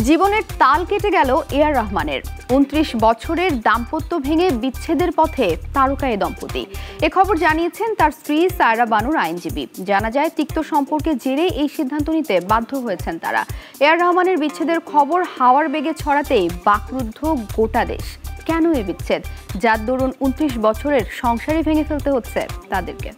জীবনের তাল কেটে গেল এআর রহমানের। ২৯ বছরের দাম্পত্য ভেঙে বিচ্ছেদের পথে তারকা এ দম্পতি। এ খবর জানিয়েছেন তার স্ত্রী সায়রা বানুর আইনজীবী। জানা যায়, তিক্ত সম্পর্কের জেরে এই সিদ্ধান্ত নিতে বাধ্য হয়েছেন তারা। এআর রহমানের বিচ্ছেদের খবর হাওয়ার বেগে ছড়াতেই বাকরুদ্ধ গোটা দেশ। কেন এ বিচ্ছেদ, যার দরুন ২৯ বছরের সংসারই ভেঙে ফেলতে হচ্ছে তাদেরকে?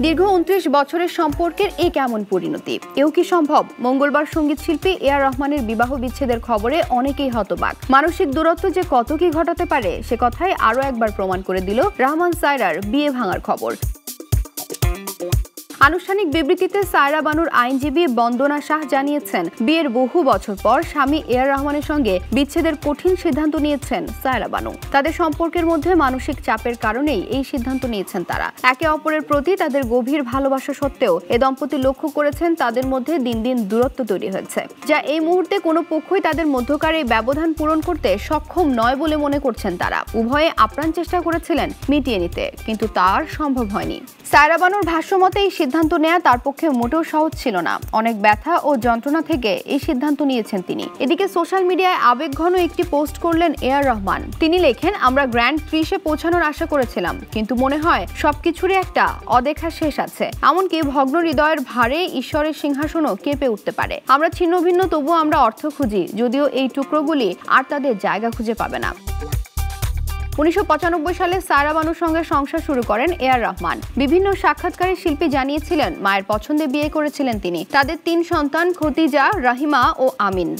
দীর্ঘ ২৯ বছরের সম্পর্কের এ কেমন পরিণতি? এও কি সম্ভব? মঙ্গলবার সঙ্গীত শিল্পী এআর রহমানের বিবাহ বিচ্ছেদের খবরে অনেকেই হতবাক। মানসিক দূরত্ব যে কত কি ঘটাতে পারে সে কথাই আরও একবার প্রমাণ করে দিল রহমান সায়রার বিয়ে ভাঙার খবর। আনুষ্ঠানিক বিবৃতিতে সায়রা বানুর আইনজীবী বন্দনা শাহ জানিয়েছেন, বিয়ের বহু বছর পর স্বামী এআর রহমানের সঙ্গে বিচ্ছেদের কঠিন সিদ্ধান্ত নিয়েছেন সায়রা বানু। তাদের সম্পর্কের মধ্যে মানসিক চাপের কারণেই এই সিদ্ধান্ত নিয়েছেন তারা। একে অপরের প্রতি তাদের গভীর ভালোবাসা সত্ত্বেও এ দম্পতি লক্ষ্য করেছেন তাদের মধ্যে দিন দিন দূরত্ব তৈরি হয়েছে, যা এই মুহূর্তে কোনো পক্ষই তাদের মধ্যকার এই ব্যবধান পূরণ করতে সক্ষম নয় বলে মনে করছেন তারা। উভয়ে আপ্রাণ চেষ্টা করেছিলেন মিটিয়ে নিতে, কিন্তু তার সম্ভব হয়নি। সায়রা বানুর ভাষ্যমতে এই সিদ্ধান্ত নেওয়া তার পক্ষে মোটেও সহজ ছিল না। অনেক ব্যথা ও যন্ত্রণা থেকে এই সিদ্ধান্ত নিয়েছেন তিনি। এদিকে সোশ্যাল মিডিয়ায় আবেগঘন একটি পোস্ট করলেন এআর রহমান। তিনি লেখেন, আমরা গ্র্যান্ড ৩০-এ পৌঁছানোর আশা করেছিলাম, কিন্তু মনে হয় সবকিছুরই একটা অদেখা শেষ আছে। এমনকি ভগ্ন হৃদয়ের ভারে ঈশ্বরের সিংহাসনও কেঁপে উঠতে পারে। আমরা ছিন্ন ভিন্ন, তবুও আমরা অর্থ খুঁজি, যদিও এই টুকরোগুলি আর তাদের জায়গা খুঁজে পাবে না। ১৯৯৫ সালে সায়রা বানুর সঙ্গে সংসার শুরু করেন এআর রহমান। বিভিন্ন সাক্ষাৎকারে শিল্পী জানিয়েছিলেন, মায়ের পছন্দে বিয়ে করেছিলেন তিনি। তাদের ৩ সন্তান খতিজা, রাহিমা ও আমিন।